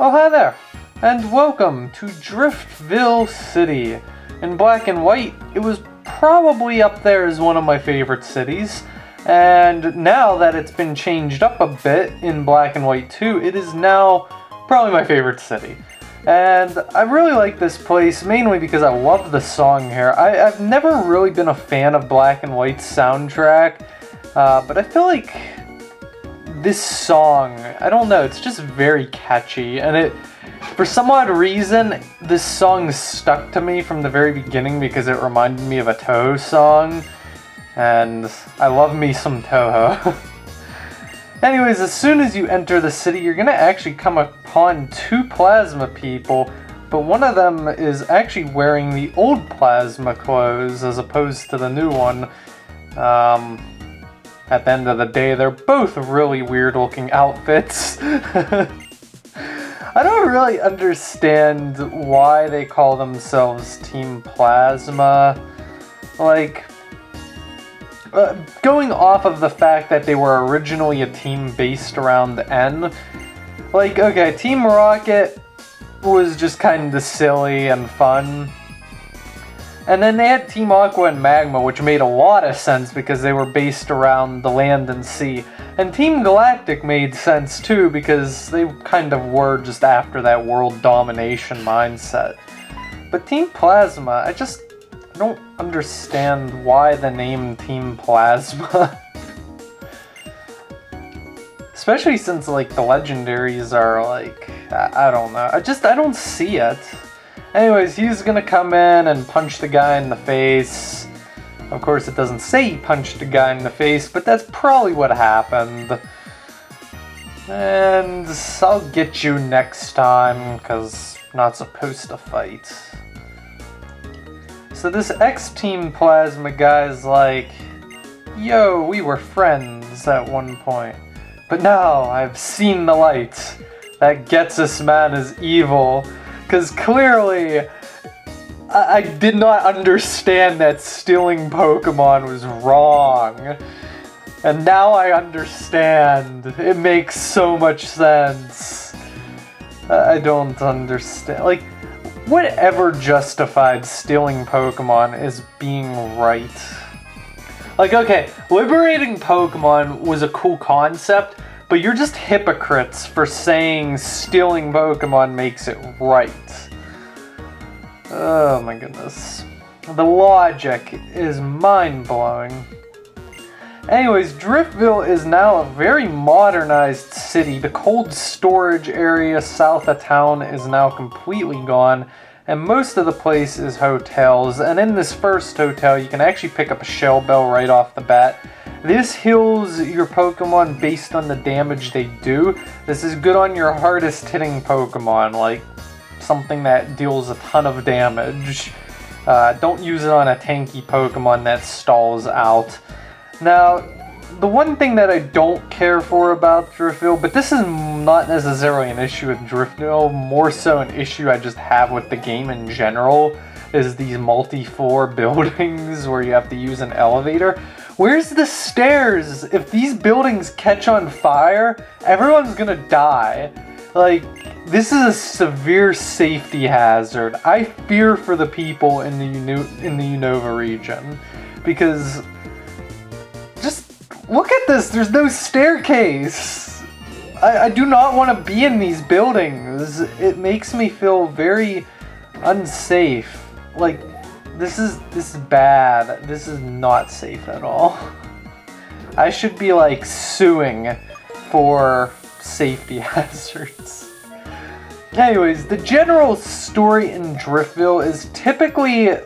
Oh, hi there, and welcome to Driftveil City. In black and white, it was probably up there as one of my favorite cities, and now that it's been changed up a bit in black and white too, it is now probably my favorite city. And I really like this place, mainly because I love the song here. I've never really been a fan of black and white's soundtrack, but I feel like this song, I don't know, it's just very catchy, and for some odd reason, this song stuck to me from the very beginning because it reminded me of a Toho song, and I love me some Toho. Anyways, as soon as you enter the city, you're gonna actually come upon two plasma people, but one of them is actually wearing the old plasma clothes as opposed to the new one. At the end of the day, they're both really weird looking outfits. I don't really understand why they call themselves Team Plasma. Like, going off of the fact that they were originally a team based around N, like, okay, Team Rocket was just kind of silly and fun. And then they had Team Aqua and Magma, which made a lot of sense because they were based around the land and sea. And Team Galactic made sense too because they kind of were just after that world domination mindset. But Team Plasma, I don't understand why the name Team Plasma. Especially since, like, the legendaries are, like, I don't know. I don't see it. Anyways, he's gonna come in and punch the guy in the face. Of course, it doesn't say he punched the guy in the face, but that's probably what happened. And I'll get you next time, because I'm not supposed to fight. So this X-Team Plasma guy's like, yo, we were friends at one point, but now I've seen the light. That Getsus man is evil. Because clearly, I did not understand that stealing Pokemon was wrong. And now I understand. It makes so much sense. I don't understand. Like, whatever justified stealing Pokemon is being right. Like, okay, liberating Pokemon was a cool concept, but you're just hypocrites for saying stealing Pokemon makes it right. Oh my goodness. The logic is mind-blowing. Anyways, Driftveil is now a very modernized city. The cold storage area south of town is now completely gone, and most of the place is hotels. And in this first hotel, you can actually pick up a shell bell right off the bat. This heals your Pokemon based on the damage they do. This is good on your hardest hitting Pokemon, like something that deals a ton of damage. Don't use it on a tanky Pokemon that stalls out. Now, the one thing that I don't care for about Driftveil, but this is not necessarily an issue with Driftveil, more so an issue I just have with the game in general, is these multi-floor buildings where you have to use an elevator. Where's the stairs? If these buildings catch on fire, everyone's gonna die. Like, this is a severe safety hazard. I fear for the people in the Unova region. Because, just look at this, there's no staircase. I do not want to be in these buildings. It makes me feel very unsafe. Like, this is bad. This is not safe at all. I should be, like, suing for safety hazards. Anyways, the general story in Driftveil is typically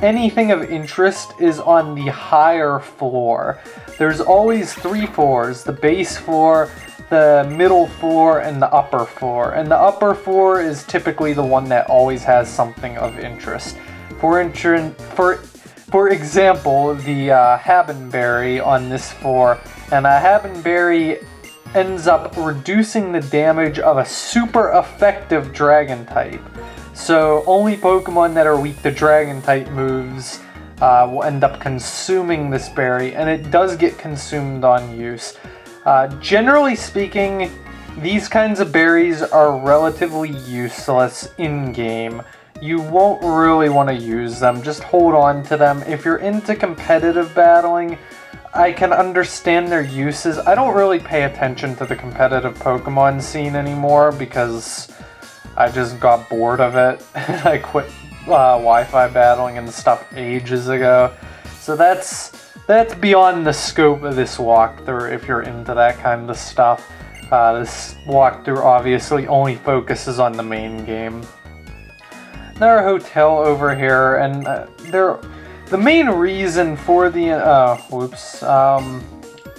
anything of interest is on the higher floor. There's always 3 floors, the base floor, the middle floor, and the upper floor. And the upper floor is typically the one that always has something of interest. For example, the Habenberry on this floor, and a Habenberry ends up reducing the damage of a super effective dragon type. So only Pokemon that are weak to dragon type moves will end up consuming this berry, and it does get consumed on use. Generally speaking, these kinds of berries are relatively useless in-game. You won't really want to use them, just hold on to them. If you're into competitive battling, I can understand their uses. I don't really pay attention to the competitive Pokemon scene anymore because I just got bored of it. I quit Wi-Fi battling and stuff ages ago. So that's beyond the scope of this walkthrough if you're into that kind of stuff. This walkthrough obviously only focuses on the main game. Another hotel over here, and the main reason for the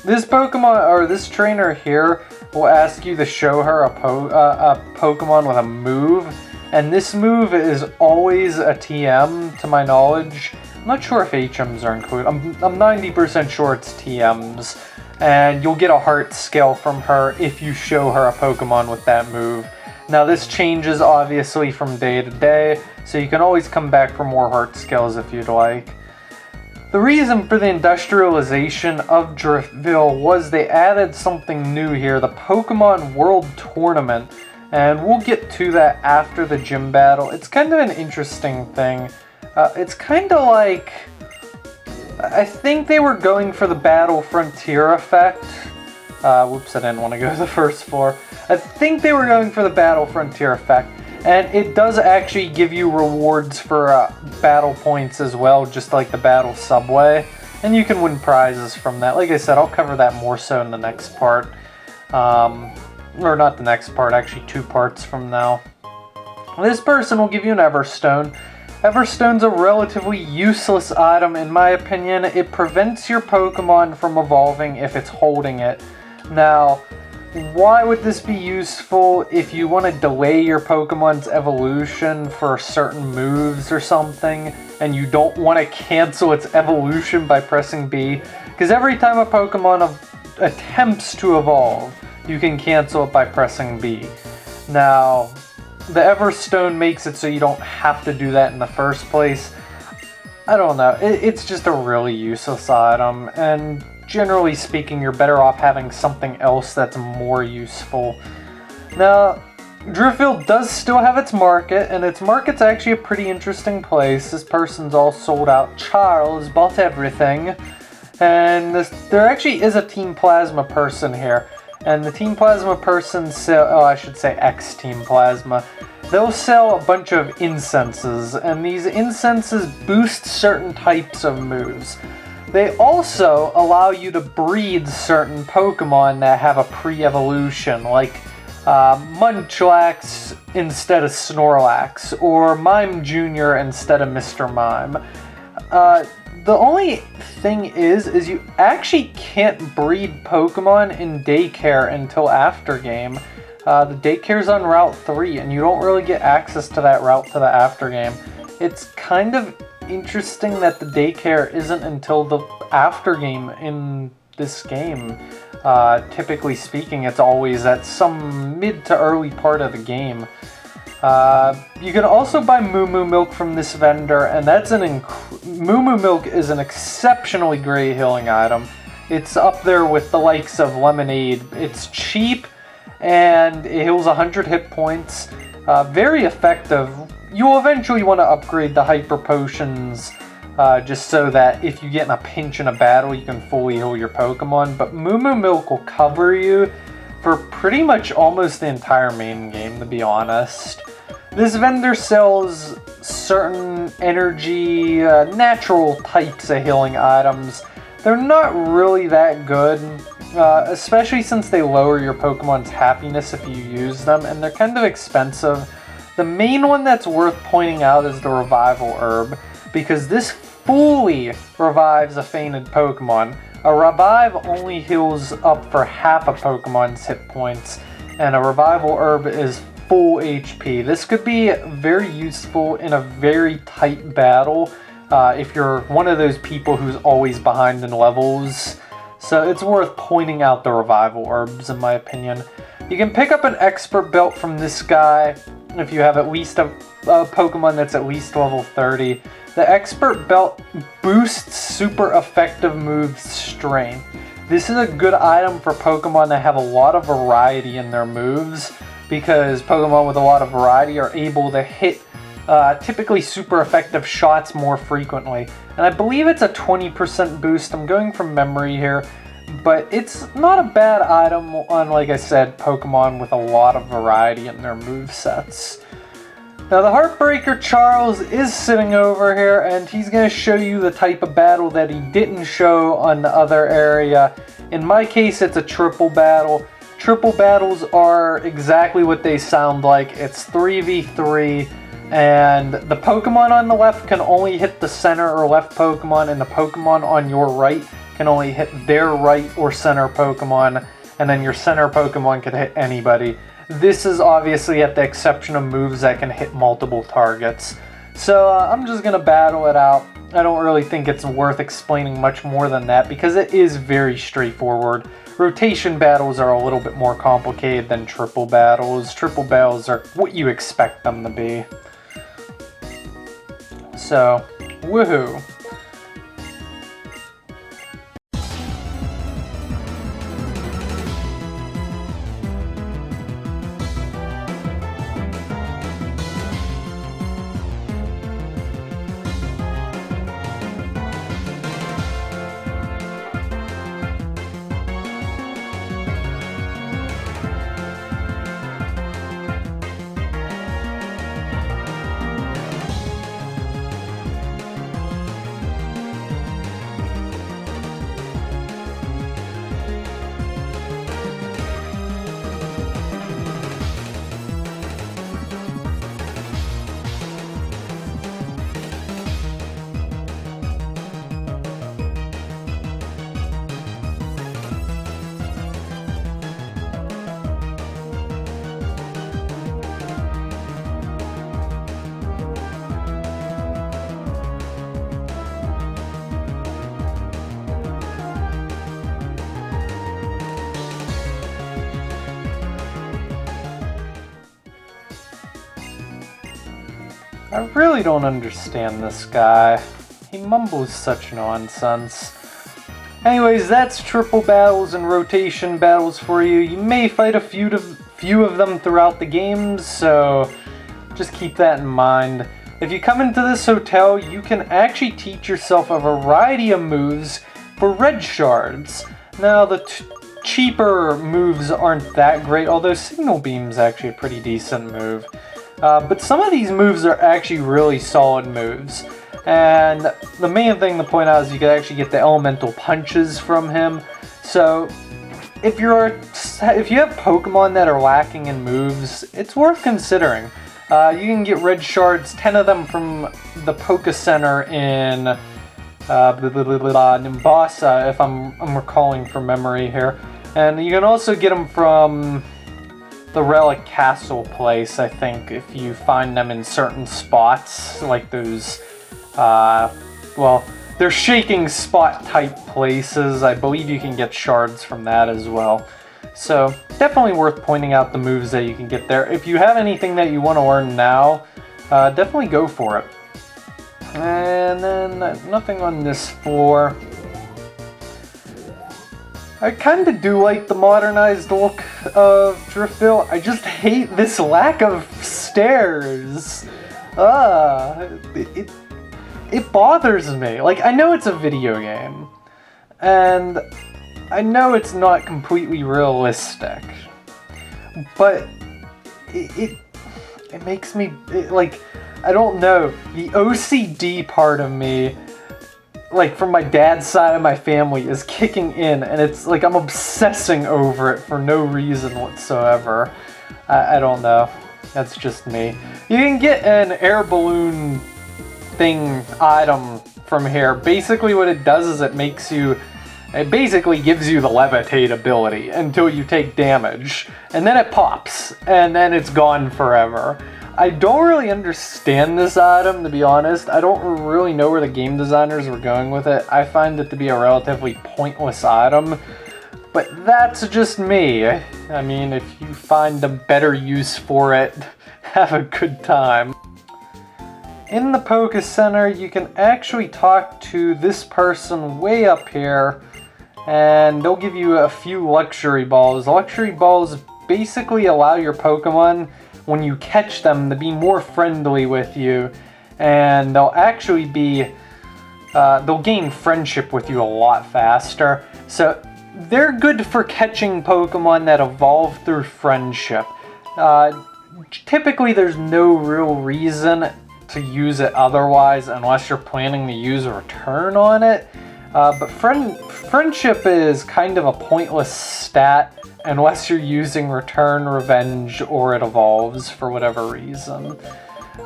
this Pokemon or this trainer here will ask you to show her a Pokemon with a move, and this move is always a TM to my knowledge. I'm not sure if HMs are included. I'm 90% sure it's TMs, and you'll get a heart scale from her if you show her a Pokemon with that move. Now this changes obviously from day to day, so you can always come back for more heart scales if you'd like. The reason for the industrialization of Driftveil was they added something new here, the Pokemon World Tournament, and we'll get to that after the gym battle. It's kind of an interesting thing. It's kind of like, I think they were going for the Battle Frontier effect. Whoops, I didn't want to go to the first floor. I think they were going for the Battle Frontier effect, and it does actually give you rewards for battle points as well, just like the Battle Subway, and you can win prizes from that. Like I said, I'll cover that more so in the next part, or not the next part, actually 2 parts from now. This person will give you an Everstone. Everstone's a relatively useless item in my opinion. It prevents your Pokemon from evolving if it's holding it. Now, why would this be useful? If you want to delay your Pokemon's evolution for certain moves or something, and you don't want to cancel its evolution by pressing B, because every time a Pokemon attempts to evolve, you can cancel it by pressing B. Now, the Everstone makes it so you don't have to do that in the first place. I don't know, it's just a really useless item, and generally speaking, you're better off having something else that's more useful. Now, Driftveil does still have its market, and its market's actually a pretty interesting place. This person's all sold out. Charles bought everything. And there actually is a Team Plasma person here. And the Team Plasma person I should say X-Team Plasma. They'll sell a bunch of incenses, and these incenses boost certain types of moves. They also allow you to breed certain Pokemon that have a pre-evolution, like Munchlax instead of Snorlax, or Mime Jr. instead of Mr. Mime. The only thing is you actually can't breed Pokemon in daycare until after game. The daycare's on Route 3, and you don't really get access to that route to the after game. It's kind of interesting that the daycare isn't until the after game in this game. Typically speaking, it's always at some mid to early part of the game. You can also buy Moo Moo Milk from this vendor, and that's Moo Moo Milk is an exceptionally great healing item. It's up there with the likes of Lemonade. It's cheap, and it heals 100 hit points. Very effective. You'll eventually want to upgrade the Hyper Potions, just so that if you get in a pinch in a battle, you can fully heal your Pokemon. But Moo Moo Milk will cover you for pretty much almost the entire main game, to be honest. This vendor sells certain energy, natural types of healing items. They're not really that good, especially since they lower your Pokemon's happiness if you use them, and they're kind of expensive. The main one that's worth pointing out is the Revival Herb, because this fully revives a fainted Pokemon. A Revive only heals up for half a Pokemon's hit points, and a Revival Herb is full HP. This could be very useful in a very tight battle if you're one of those people who's always behind in levels. So it's worth pointing out the Revival Herbs, in my opinion. You can pick up an Expert Belt from this guy if you have at least a Pokemon that's at least level 30. The Expert Belt boosts super effective moves strength. This is a good item for Pokemon that have a lot of variety in their moves, because Pokemon with a lot of variety are able to hit typically super effective shots more frequently. And I believe it's a 20% boost. I'm going from memory here, but it's not a bad item on, like I said, Pokemon with a lot of variety in their movesets. Now the Heartbreaker Charles is sitting over here, and he's going to show you the type of battle that he didn't show on the other area. In my case, it's a triple battle. Triple battles are exactly what they sound like. It's 3v3, and the Pokemon on the left can only hit the center or left Pokemon, and the Pokemon on your right can only hit their right or center Pokemon, and then your center Pokemon can hit anybody. This is obviously at the exception of moves that can hit multiple targets. So I'm just going to battle it out. I don't really think it's worth explaining much more than that because it is very straightforward. Rotation battles are a little bit more complicated than triple battles. Triple battles are what you expect them to be. So, woohoo. I really don't understand this guy. He mumbles such nonsense. Anyways, that's triple battles and rotation battles for you. You may fight a few of them throughout the games, so just keep that in mind. If you come into this hotel, you can actually teach yourself a variety of moves for red shards. Now, the cheaper moves aren't that great, although Signal Beam's actually a pretty decent move. But some of these moves are actually really solid moves. And the main thing to point out is you can actually get the elemental punches from him. So if you have Pokemon that are lacking in moves, it's worth considering. You can get red shards, 10 of them from the Poke Center in Nimbasa, if I'm recalling from memory here. And you can also get them from the Relic Castle place, I think, if you find them in certain spots, like those, well, they're shaking spot type places. I believe you can get shards from that as well. So, definitely worth pointing out the moves that you can get there. If you have anything that you want to learn now, definitely go for it. And then, nothing on this floor. I kind of do like the modernized look of Driftveil. I just hate this lack of stairs. It bothers me. Like, I know it's a video game, and I know it's not completely realistic, but it makes me, like, I don't know, the OCD part of me, like from my dad's side of my family, is kicking in, and it's like I'm obsessing over it for no reason whatsoever. I don't know. That's just me. You can get an air balloon thing item from here. Basically what it does is it basically gives you the levitate ability until you take damage, and then it pops, and then it's gone forever. I don't really understand this item, to be honest. I don't really know where the game designers were going with it. I find it to be a relatively pointless item, but that's just me. I mean, if you find a better use for it, have a good time. In the Poke Center, you can actually talk to this person way up here, and they'll give you a few luxury balls. Luxury balls basically allow your Pokemon, when you catch them, to be more friendly with you, and they'll actually be, they'll gain friendship with you a lot faster. So they're good for catching Pokemon that evolve through friendship. Typically there's no real reason to use it otherwise unless you're planning to use a return on it. But friendship is kind of a pointless stat unless you're using return, revenge, or it evolves for whatever reason.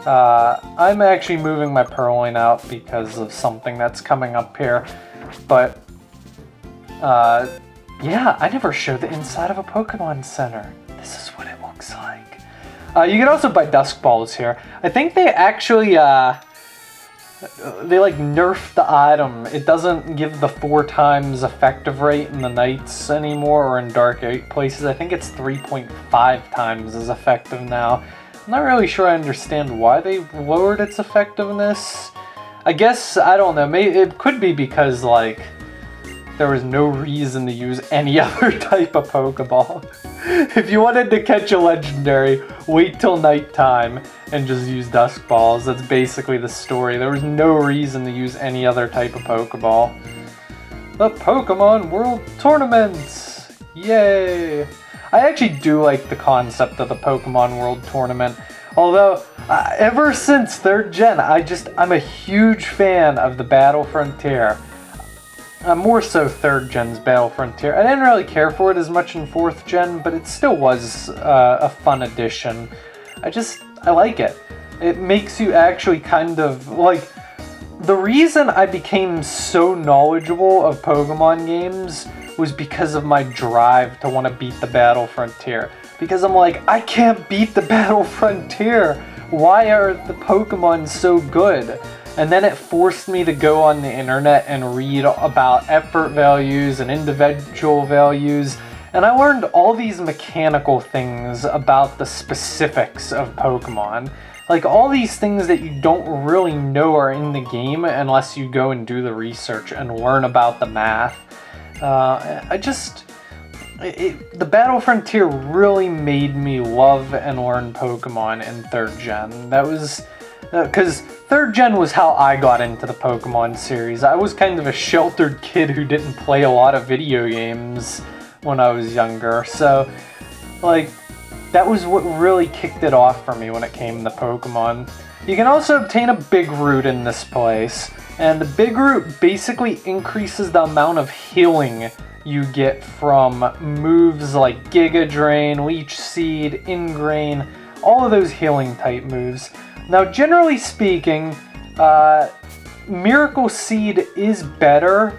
I'm actually moving my Purloin out because of something that's coming up here. But yeah, I never showed the inside of a Pokemon Center. This is what it looks like. You can also buy Dusk Balls here. I think they actually, they like nerfed the item. It doesn't give the 4 times effective rate in the nights anymore or in dark places. I think it's 3.5 times as effective now. I'm not really sure I understand why they lowered its effectiveness. I guess, I don't know, maybe it could be because, like, there was no reason to use any other type of Pokeball. If you wanted to catch a legendary, wait till nighttime and just use Dusk Balls. That's basically the story. There was no reason to use any other type of Pokeball. The Pokemon World Tournament! Yay! I actually do like the concept of the Pokemon World Tournament. Although, ever since 3rd Gen, I'm a huge fan of the Battle Frontier. More so 3rd Gen's Battle Frontier. I didn't really care for it as much in 4th Gen, but it still was a fun addition. I like it. It makes you actually kind of, like, the reason I became so knowledgeable of Pokemon games was because of my drive to want to beat the Battle Frontier. Because I'm like, I can't beat the Battle Frontier! Why are the Pokemon so good? And then it forced me to go on the internet and read about effort values and individual values, and I learned all these mechanical things about the specifics of Pokemon. Like, all these things that you don't really know are in the game unless you go and do the research and learn about the math. The Battle Frontier really made me love and learn Pokemon in 3rd Gen. That was... because 3rd Gen was how I got into the Pokemon series. I was kind of a sheltered kid who didn't play a lot of video games when I was younger. So, like, that was what really kicked it off for me when it came to Pokemon. You can also obtain a Big Root in this place. And the Big Root basically increases the amount of healing you get from moves like Giga Drain, Leech Seed, Ingrain, all of those healing type moves. Now, generally speaking, Miracle Seed is better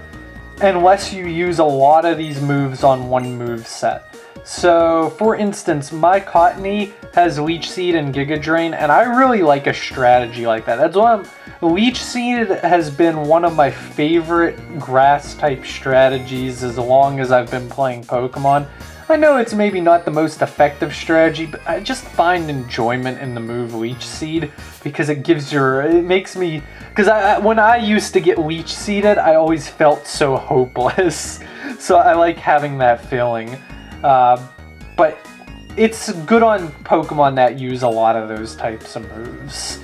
unless you use a lot of these moves on one move set. So, for instance, my Cottony has Leech Seed and Giga Drain, and I really like a strategy like that. That's why Leech Seed has been one of my favorite grass-type strategies as long as I've been playing Pokemon. I know it's maybe not the most effective strategy, but I just find enjoyment in the move Leech Seed because it makes me, because when I used to get Leech Seeded, I always felt so hopeless. So I like having that feeling. But it's good on Pokemon that use a lot of those types of moves.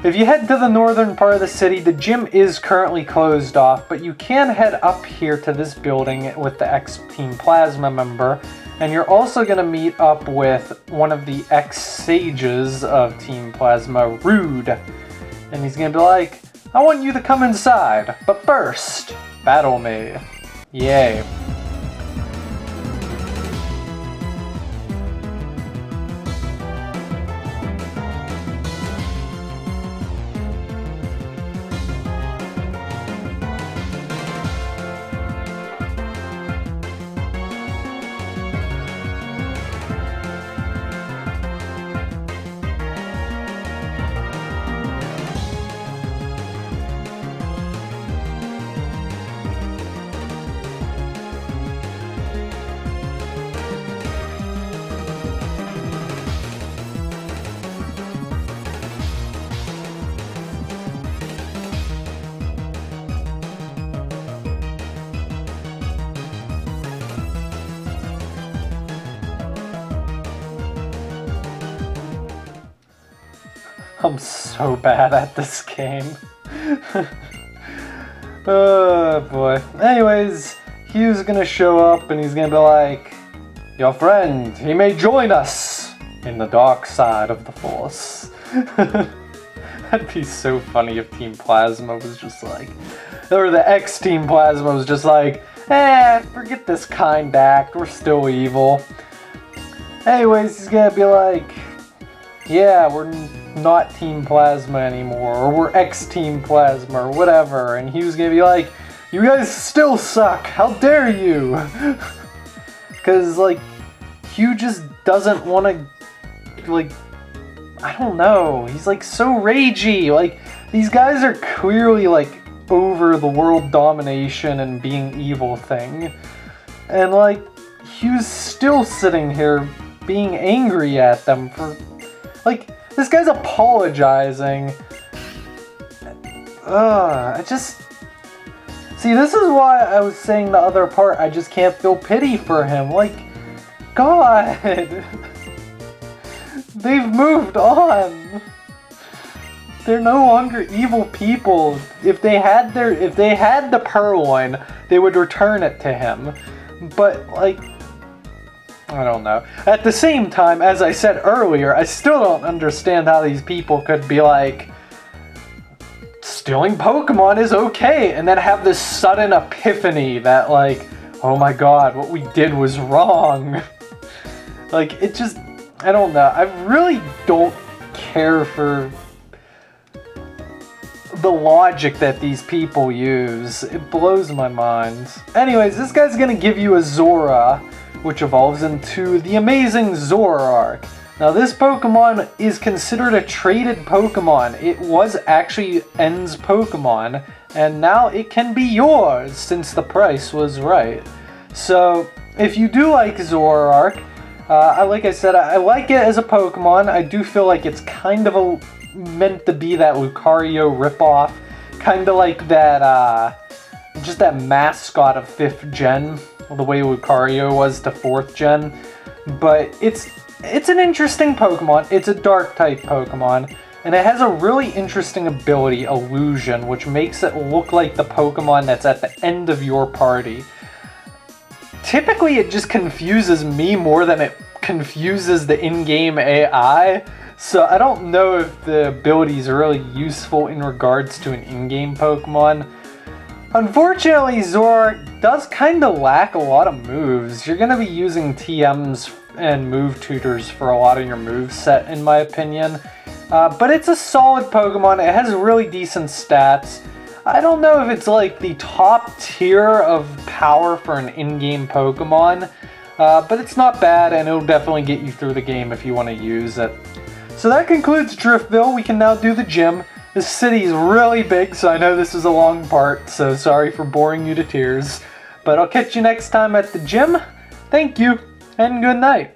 If you head to the northern part of the city, the gym is currently closed off, but you can head up here to this building with the ex-Team Plasma member, and you're also going to meet up with one of the ex-sages of Team Plasma, Rude. And he's going to be like, I want you to come inside, but first, battle me. Yay. I'm so bad at this game. Oh boy. Anyways, Hugh's gonna show up and he's gonna be like, your friend, he may join us in the dark side of the Force. That'd be so funny if Team Plasma was just like, or the X-Team Plasma was just like, forget this kind act, we're still evil. Anyways, he's gonna be like, yeah, we're not Team Plasma anymore, or we're X-Team Plasma, or whatever, and he was gonna be like, you guys still suck, how dare you? Because, like, Hugh just doesn't want to, like, I don't know, he's, like, so ragey, like, these guys are clearly, like, over the world domination and being evil thing, and, like, Hugh's still sitting here being angry at them for, like, this guy's apologizing. I just... See, this is why I was saying the other part, I just can't feel pity for him. Like, God! They've moved on! They're no longer evil people. If they had the purloin, they would return it to him. But, like, I don't know. At the same time, as I said earlier, I still don't understand how these people could be like, stealing Pokemon is okay, and then have this sudden epiphany that, like, oh my god, what we did was wrong. Like, it just, I don't know. I really don't care for the logic that these people use. It blows my mind. Anyways, this guy's gonna give you a Zora, which evolves into the amazing Zoroark. Now this Pokemon is considered a traded Pokemon. It was actually N's Pokemon, and now it can be yours since the price was right. So if you do like Zoroark, like I said, I like it as a Pokemon. I do feel like it's kind of meant to be that Lucario ripoff, kind of like that, just that mascot of 5th gen, the way Lucario was to 4th gen. But it's an interesting Pokemon. It's a dark type Pokemon, and it has a really interesting ability, Illusion, which makes it look like the Pokemon that's at the end of your party. Typically it just confuses me more than it confuses the in-game AI, so I don't know if the abilities are really useful in regards to an in-game Pokemon. Unfortunately, Zoroark does kind of lack a lot of moves. You're going to be using TMs and move tutors for a lot of your moveset, in my opinion. But it's a solid Pokemon. It has really decent stats. I don't know if it's like the top tier of power for an in-game Pokemon, but it's not bad, and it'll definitely get you through the game if you want to use it. So that concludes Driftveil. We can now do the gym. This city is really big, so I know this is a long part, so sorry for boring you to tears. But I'll catch you next time at the gym. Thank you, and good night.